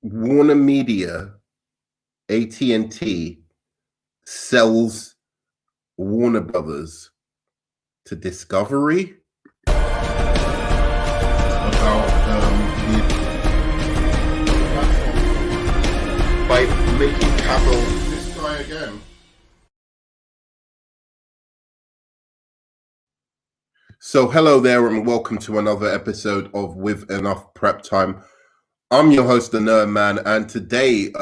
WarnerMedia, AT&T sells Warner Brothers to Discovery about by making Cavill this guy again. So hello there and welcome to another episode of With Enough Prep Time. I'm your host, the Nerd Man, and today,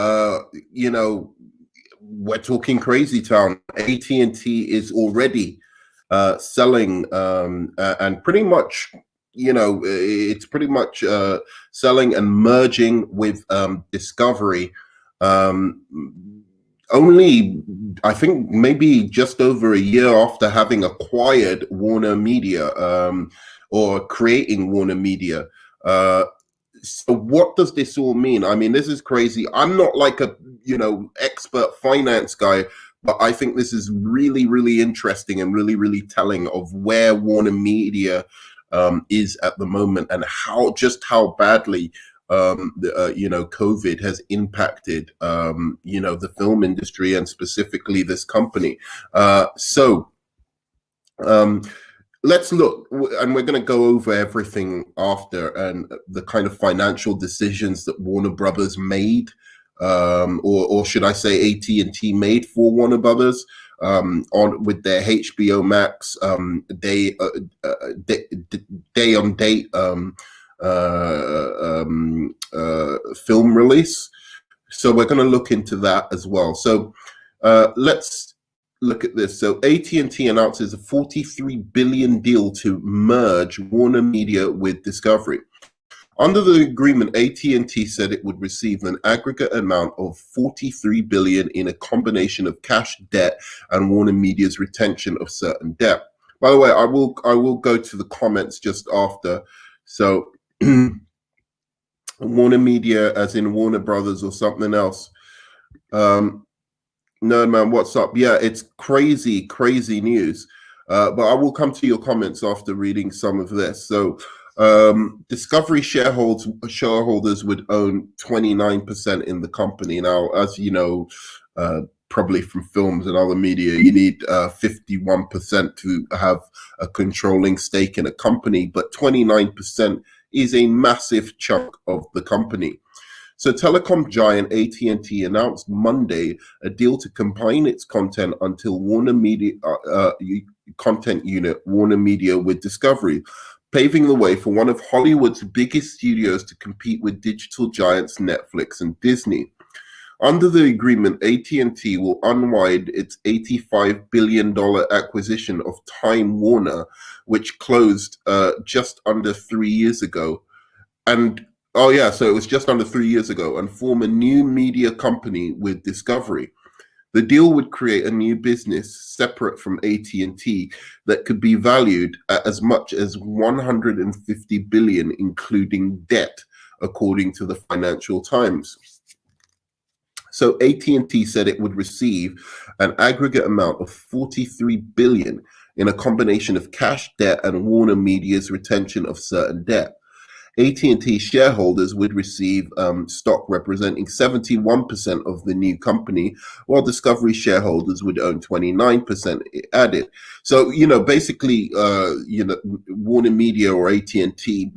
we're talking Crazy Town. AT&T is already selling, and pretty much, it's pretty much selling and merging with Discovery. Only, I think, maybe just over a year after having acquired WarnerMedia, or creating WarnerMedia. So what does this all mean? I mean, this is crazy. I'm not like a, expert finance guy, but I think this is really, really interesting and really, really telling of where WarnerMedia is at the moment and how badly COVID has impacted the film industry and specifically this company. Let's look, and we're going to go over everything after and the kind of financial decisions that Warner Brothers made, or should I say AT&T made for Warner Brothers on with their HBO Max day on date film release. So we're going to look into that as well. So let's look at this. So AT&T announces a $43 billion deal to merge WarnerMedia with Discovery. Under the agreement, AT&T said it would receive an aggregate amount of $43 billion in a combination of cash, debt, and WarnerMedia's retention of certain debt. By the way, I will go to the comments just after. So WarnerMedia, as in Warner Brothers or something else. No, man, what's up? Yeah, it's crazy news. But I will come to your comments after reading some of this. So Discovery shareholders would own 29% in the company. Now, as you know, probably from films and other media, you need 51% to have a controlling stake in a company, but 29% is a massive chunk of the company. So telecom giant AT&T announced Monday a deal to combine its content until WarnerMedia content unit WarnerMedia with Discovery, paving the way for one of Hollywood's biggest studios to compete with digital giants Netflix and Disney. Under the agreement, AT&T will unwind its $85 billion acquisition of Time Warner, which closed just under 3 years ago. So it was just under 3 years ago, and form a new media company with Discovery. The deal would create a new business separate from AT&T that could be valued at as much as $150 billion, including debt, according to the Financial Times. So AT&T said it would receive an aggregate amount of $43 billion in a combination of cash, debt, and WarnerMedia's retention of certain debt. AT&T shareholders would receive stock representing 71% of the new company, while Discovery shareholders would own 29%, it added. So, basically, WarnerMedia or AT&T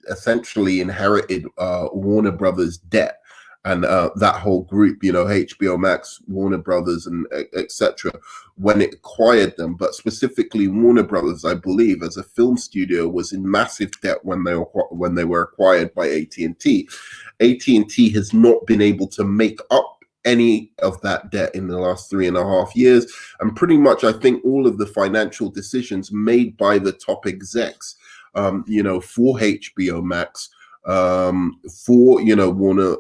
essentially inherited Warner Brothers' debt. And that whole group, HBO Max, Warner Brothers, and etc., when it acquired them, but specifically Warner Brothers, I believe, as a film studio, was in massive debt when they were acquired by AT&T. AT&T has not been able to make up any of that debt in the last 3.5 years, and pretty much, I think, all of the financial decisions made by the top execs, for HBO Max, for Warner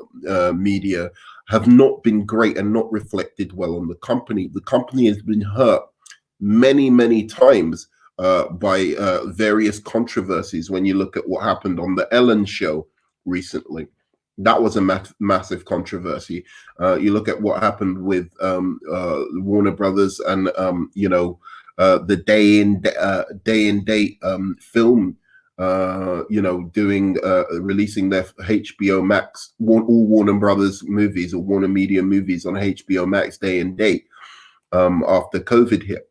Media, have not been great and not reflected well on the company. The company has been hurt many times by various controversies. When you look at what happened on the Ellen show recently, that was a massive controversy. You look at what happened with Warner Brothers and the day and date film doing releasing their HBO Max, all Warner Brothers movies or Warner Media movies on HBO Max day and date after COVID hit.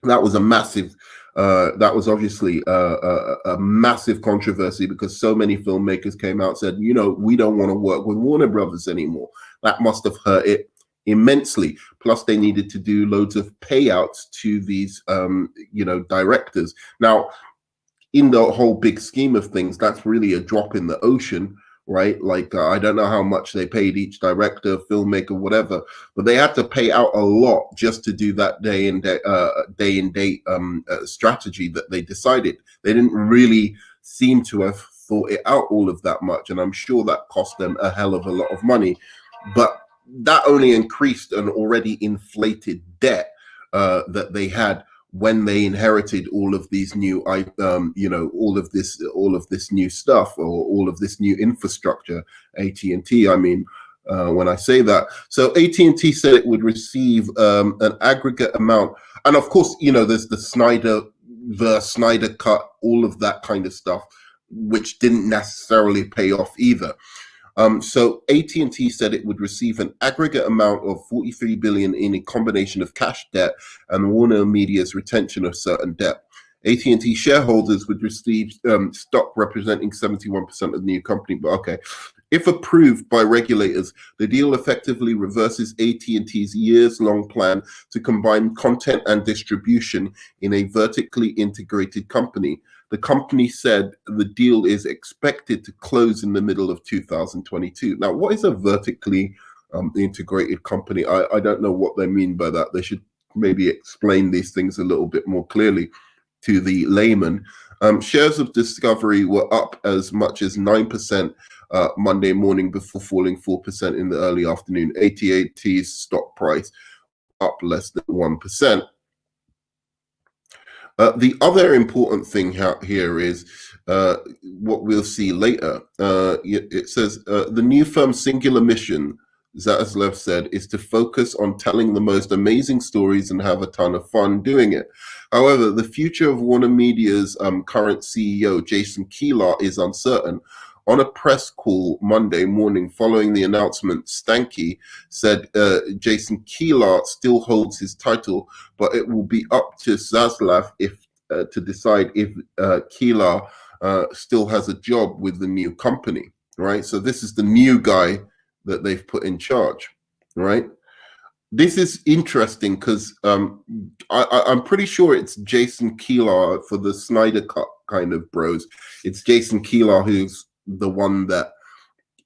That was a massive. That was obviously a massive controversy because so many filmmakers came out and said, we don't want to work with Warner Brothers anymore. That must have hurt it immensely. Plus, they needed to do loads of payouts to these, directors. Now, in the whole big scheme of things, that's really a drop in the ocean, right? Like, I don't know how much they paid each director, filmmaker, whatever, but they had to pay out a lot just to do that day and date strategy that they decided. They didn't really seem to have thought it out all of that much, and I'm sure that cost them a hell of a lot of money. But that only increased an already inflated debt that they had when they inherited all of these new, all of this new stuff, or all of this new infrastructure. AT&T, I mean, when I say that. So AT&T said it would receive an aggregate amount. And of course, there's the Snyder cut, all of that kind of stuff, which didn't necessarily pay off either. So AT&T said it would receive an aggregate amount of $43 billion in a combination of cash debt and Warner Media's retention of certain debt. AT&T shareholders would receive stock representing 71% of the new company. But okay, if approved by regulators, the deal effectively reverses AT&T's years-long plan to combine content and distribution in a vertically integrated company. The company said the deal is expected to close in the middle of 2022. Now, what is a vertically integrated company? I don't know what they mean by that. They should maybe explain these things a little bit more clearly to the layman. Shares of Discovery were up as much as 9% Monday morning before falling 4% in the early afternoon. AT&T's stock price up less than 1%. The other important thing here is what we'll see later. It says the new firm's singular mission, Zaslav said, is to focus on telling the most amazing stories and have a ton of fun doing it. However, the future of Warner Media's current CEO, Jason Kilar, is uncertain. On a press call Monday morning following the announcement, Stanky said Jason Kilar still holds his title, but it will be up to Zaslav to decide if Kilar still has a job with the new company, right? So this is the new guy that they've put in charge, right? This is interesting because I'm pretty sure it's Jason Kilar for the Snyder Cut kind of bros. It's Jason Kilar who's the one that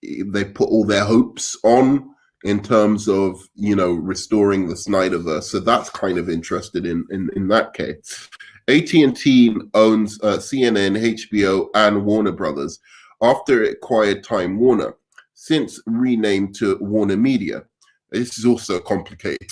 they put all their hopes on in terms of, restoring the Snyderverse. So that's kind of interested in that case. AT&T owns CNN, HBO, and Warner Brothers after it acquired Time Warner, since renamed to WarnerMedia. This is also complicated.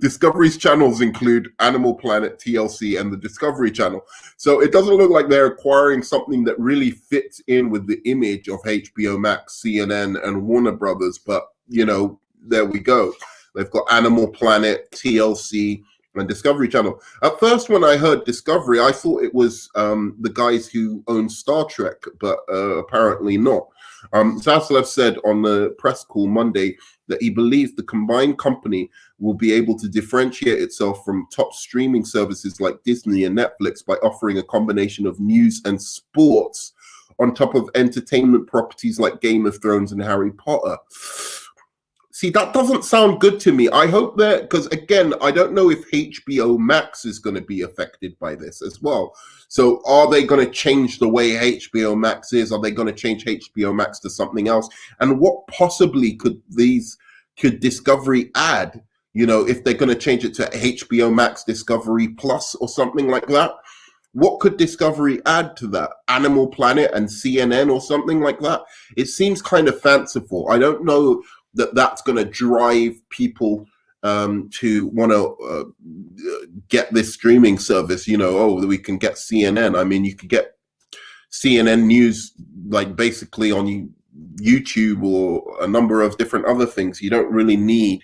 Discovery's channels include Animal Planet, TLC, and the Discovery Channel. So it doesn't look like they're acquiring something that really fits in with the image of HBO Max, CNN, and Warner Brothers. But, there we go. They've got Animal Planet, TLC, and Discovery Channel. At first, when I heard Discovery, I thought it was the guys who own Star Trek, but apparently not. Zaslav said on the press call Monday that he believes the combined company will be able to differentiate itself from top streaming services like Disney and Netflix by offering a combination of news and sports on top of entertainment properties like Game of Thrones and Harry Potter. See, that doesn't sound good to me. I hope that, because again, I don't know if HBO Max is going to be affected by this as well. So are they going to change the way HBO Max is? Are they going to change HBO Max to something else? And what possibly could Discovery add, if they're going to change it to HBO Max Discovery Plus or something like that? What could Discovery add to that? Animal Planet and CNN or something like that? It seems kind of fanciful. I don't know that's going to drive people to want to get this streaming service. We can get CNN. I mean, you could get CNN News like basically on YouTube or a number of different other things. You don't really need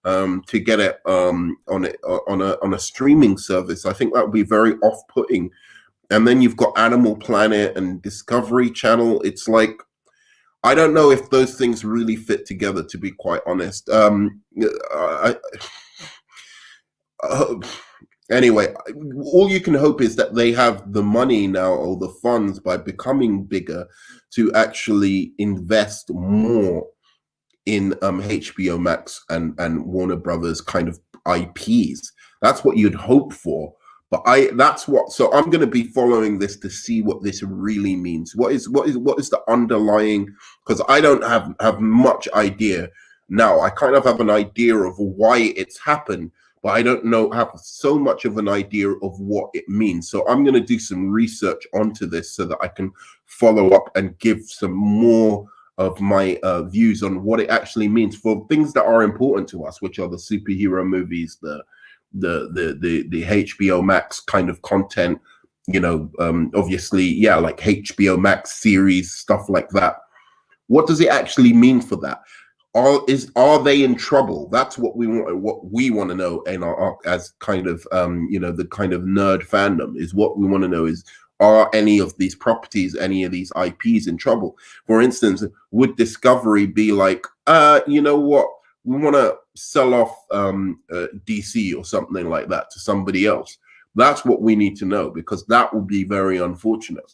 to get it on a streaming service. I think that would be very off-putting And then you've got Animal Planet and Discovery Channel. It's like, I don't know if those things really fit together, to be quite honest. Uh, anyway, all you can hope is that they have the money now, or the funds, by becoming bigger, to actually invest more in HBO Max and Warner Brothers kind of IPs. That's what you'd hope for. But so I'm going to be following this to see what this really means. What is the underlying? Because I don't have much idea now. I kind of have an idea of why it's happened, but I don't have so much of an idea of what it means. So I'm going to do some research onto this so that I can follow up and give some more of my views on what it actually means for things that are important to us, which are the superhero movies, the HBO Max kind of content, obviously, yeah, like HBO Max series, stuff like that. What does it actually mean for that? Are they in trouble? That's what we want to know in our as kind of the kind of nerd fandom. Is what we want to know is, are any of these properties, any of these IPs in trouble? For instance, would Discovery be like, you know what, we want to sell off DC or something like that to somebody else? That's what we need to know, because that would be very unfortunate.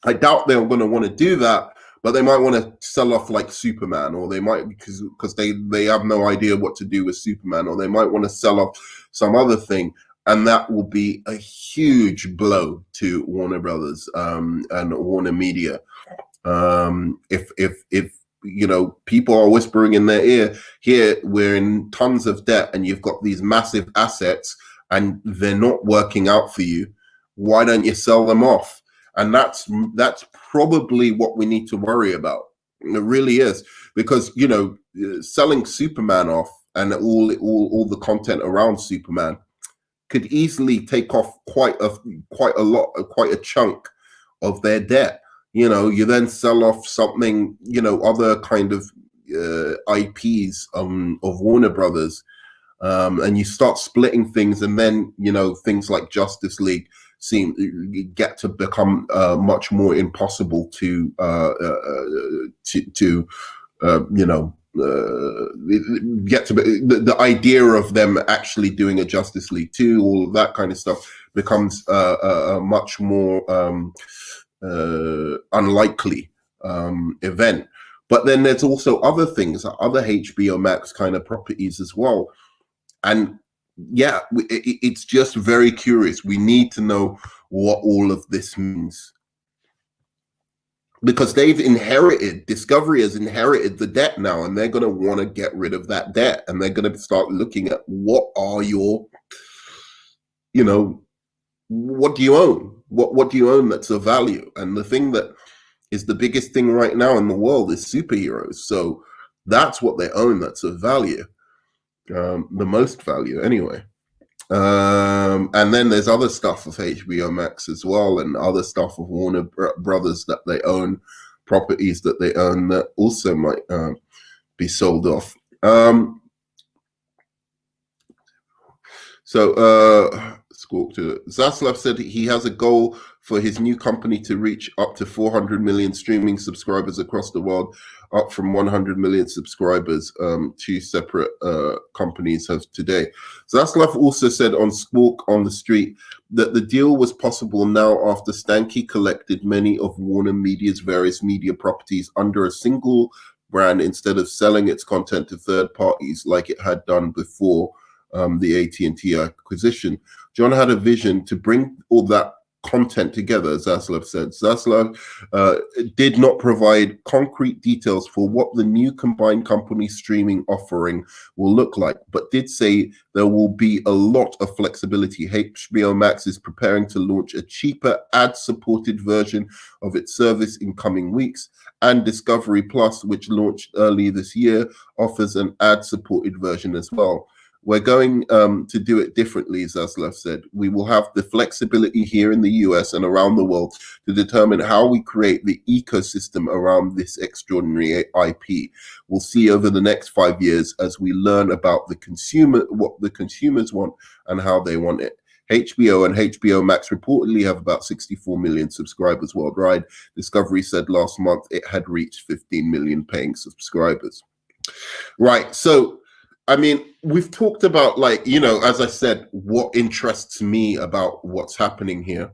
I doubt they're going to want to do that, but they might want to sell off like Superman, or they might, because they have no idea what to do with Superman, or they might want to sell off some other thing. And that will be a huge blow to Warner Brothers and WarnerMedia. If people are whispering in their ear, here we're in tons of debt, and you've got these massive assets, and they're not working out for you, why don't you sell them off? And that's probably what we need to worry about. It really is, because selling Superman off and all the content around Superman could easily take off quite a chunk of their debt. You then sell off something, other kind of IPs of Warner Brothers, and you start splitting things, and then things like Justice League get to become much more impossible to get to the idea of them actually doing a Justice League 2, all of that kind of stuff becomes a much more unlikely event. But then there's also other things, other HBO Max kind of properties as well. And yeah, it's just very curious. We need to know what all of this means, because Discovery has inherited the debt now, and they're going to want to get rid of that debt, and they're going to start looking at what are your, what do you own? What do you own that's of value? And the thing that is the biggest thing right now in the world is superheroes. So that's what they own that's of value, the most value anyway. And then there's other stuff of HBO Max as well, and other stuff of Warner Brothers that they own, properties that they own that also might be sold off. Zaslav said he has a goal for his new company to reach up to 400 million streaming subscribers across the world, up from 100 million subscribers two separate companies have today. Zaslav also said on Squawk on the Street that the deal was possible now after Stanky collected many of WarnerMedia's various media properties under a single brand instead of selling its content to third parties like it had done before the AT&T acquisition. John had a vision to bring all that content together, Zaslav said. Zaslav did not provide concrete details for what the new combined company streaming offering will look like, but did say there will be a lot of flexibility. HBO Max is preparing to launch a cheaper ad-supported version of its service in coming weeks, and Discovery Plus, which launched early this year, offers an ad-supported version as well. We're going to do it differently, Zaslav said. We will have the flexibility here in the US and around the world to determine how we create the ecosystem around this extraordinary IP. We'll see over the next 5 years as we learn about the consumer, what the consumers want and how they want it. HBO and HBO Max reportedly have about 64 million subscribers worldwide. Discovery said last month it had reached 15 million paying subscribers. Right. So, I mean, we've talked about, like, as I said, what interests me about what's happening here.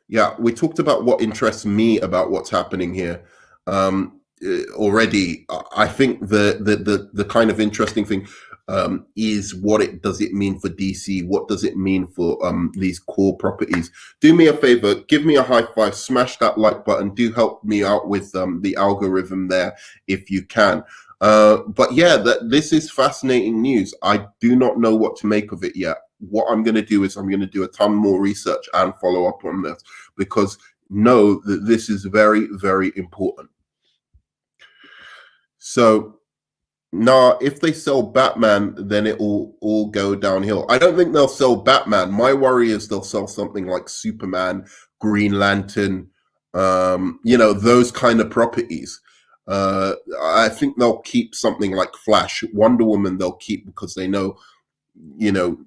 Yeah, we talked about what interests me about what's happening here already. I think the kind of interesting thing is does it mean for DC? What does it mean for these core properties? Do me a favor, give me a high five, smash that like button. Do help me out with the algorithm there if you can. But yeah, this is fascinating news. I do not know what to make of it yet. What I'm going to do is I'm going to do a ton more research and follow up on this, because know that this is very, very important. So now, if they sell Batman, then it will all go downhill. I don't think they'll sell Batman. My worry is they'll sell something like Superman, Green Lantern, those kind of properties. I think they'll keep something like Flash. Wonder Woman they'll keep because they know,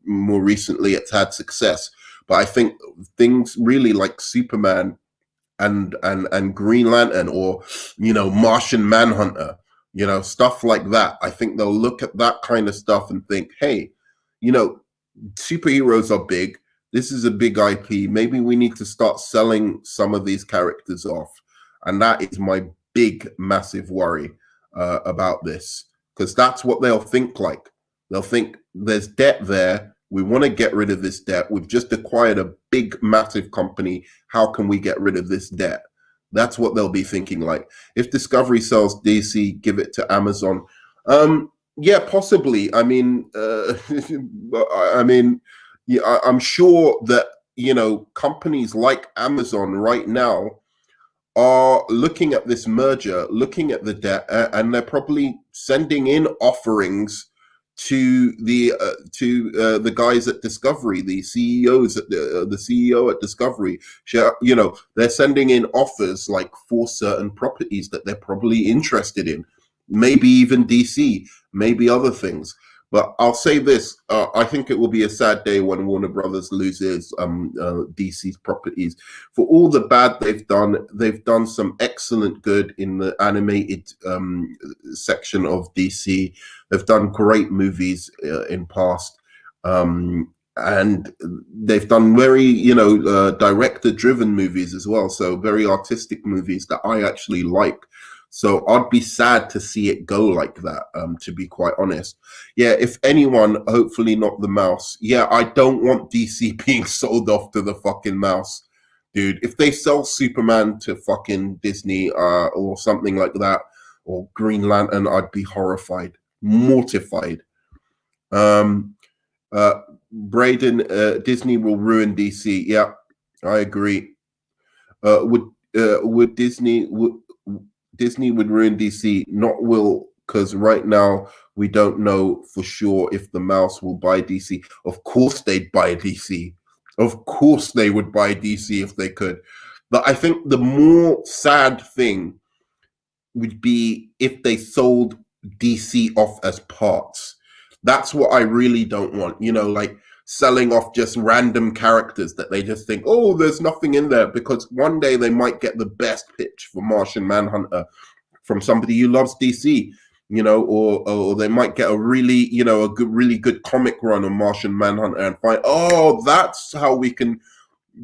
more recently it's had success. But I think things really like Superman and Green Lantern, or Martian Manhunter, stuff like that. I think they'll look at that kind of stuff and think, hey, superheroes are big. This is a big IP. Maybe we need to start selling some of these characters off. And that is my big, massive worry about this, because that's what they'll think like. They'll think there's debt there. We want to get rid of this debt. We've just acquired a big, massive company. How can we get rid of this debt? That's what they'll be thinking like. If Discovery sells DC, give it to Amazon. Yeah, possibly. I mean, I'm sure that, companies like Amazon right now are looking at this merger, looking at the debt, and they're probably sending in offerings to the guys at Discovery, the CEOs at the CEO at Discovery. They're sending in offers like for certain properties that they're probably interested in, maybe even DC, maybe other things. But I'll say this: I think it will be a sad day when Warner Brothers loses DC's properties. For all the bad they've done some excellent good in the animated section of DC. They've done great movies in past, and they've done very, director-driven movies as well. So very artistic movies that I actually like. So I'd be sad to see it go like that, to be quite honest. Yeah, if anyone, hopefully not the mouse. Yeah, I don't want DC being sold off to the fucking mouse, dude. If they sell Superman to fucking Disney or something like that, or Green Lantern, I'd be horrified, mortified. Braden, Disney will ruin DC. Yeah, I agree. Would Disney would ruin DC, not will, because right now we don't know for sure if the mouse will buy DC. Of course they'd buy DC. Of course they would buy DC if they could. But I think the more sad thing would be if they sold DC off as parts. That's what I really don't want. Like selling off just random characters that they just think, oh, there's nothing in there, because one day they might get the best pitch for Martian Manhunter from somebody who loves DC, or they might get a really, really good comic run on Martian Manhunter and find, oh, that's how we can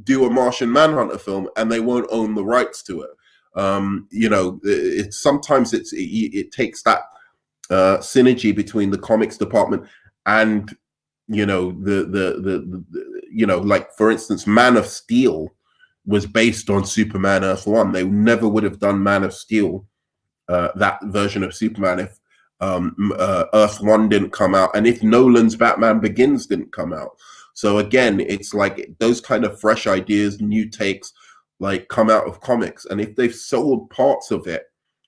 do a Martian Manhunter film, and they won't own the rights to it. Sometimes it takes that synergy between the comics department and like, for instance, Man of Steel was based on Superman Earth One. They never would have done Man of Steel, that version of Superman, if Earth One didn't come out, and if Nolan's Batman Begins didn't come out. So again, it's like those kind of fresh ideas, new takes, like, come out of comics. And if they've sold parts of it,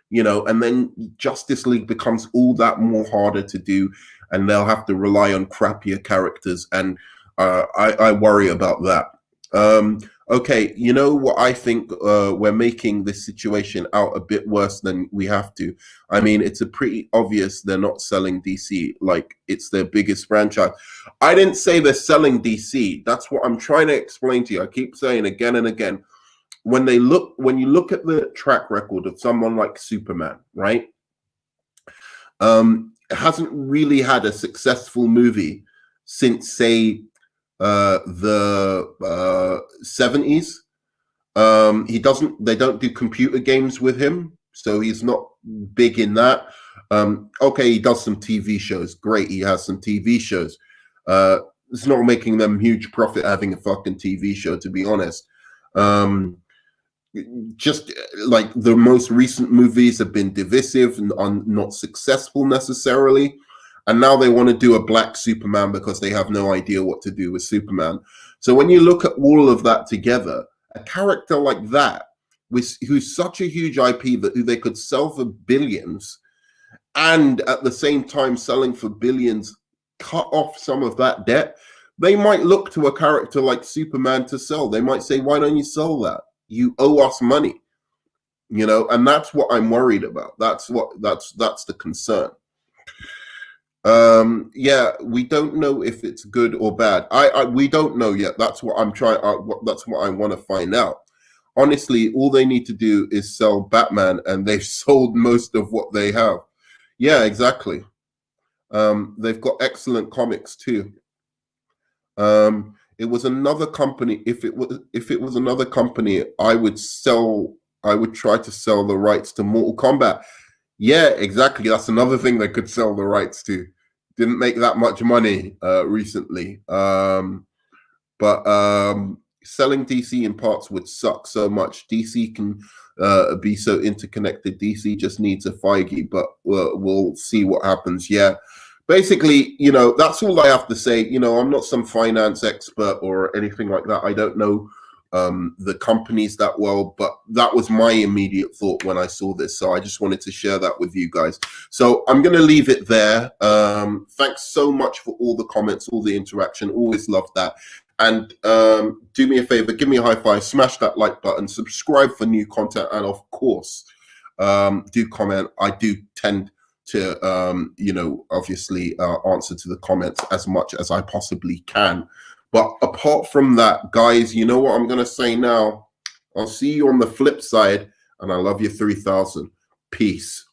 and then Justice League becomes all that more harder to do, and they'll have to rely on crappier characters, and I worry about that. Okay, you know what I think? We're making this situation out a bit worse than we have to. I mean, it's a pretty obvious they're not selling DC, like it's their biggest franchise. I didn't say they're selling DC. That's what I'm trying to explain to you. I keep saying again and again. When you look at the track record of someone like Superman, right? Hasn't really had a successful movie since, say, the 70s. He doesn't. They don't do computer games with him, so he's not big in that. Okay, he does some TV shows. Great, he has some TV shows. It's not making them huge profit having a fucking TV show, to be honest. Um, just like the most recent movies have been divisive and are not successful necessarily. And now they want to do a black Superman because they have no idea what to do with Superman. So when you look at all of that together, a character like that, who's such a huge IP that who they could sell for billions, and at the same time selling for billions, cut off some of that debt, they might look to a character like Superman to sell. They might say, why don't you sell that? You owe us money, and that's what I'm worried about. That's the concern. Yeah, we don't know if it's good or bad. We don't know yet. That's what I'm trying. That's what I want to find out. Honestly, all they need to do is sell Batman, and they've sold most of what they have. Yeah, exactly. They've got excellent comics too. It was another company. If it was another company, I would sell. I would try to sell the rights to Mortal Kombat. Yeah, exactly. That's another thing they could sell the rights to. Didn't make that much money recently. But selling DC in parts would suck so much. DC can be so interconnected. DC just needs a Feige, but we'll see what happens. Yeah. Basically, that's all I have to say. I'm not some finance expert or anything like that. I don't know the companies that well, but that was my immediate thought when I saw this. So I just wanted to share that with you guys. So I'm going to leave it there. Thanks so much for all the comments, all the interaction. Always love that. And do me a favor, give me a high five, smash that like button, subscribe for new content, and of course, do comment. I do tend to, obviously answer to the comments as much as I possibly can. But apart from that, guys, you know what I'm going to say now? I'll see you on the flip side, and I love you 3000. Peace.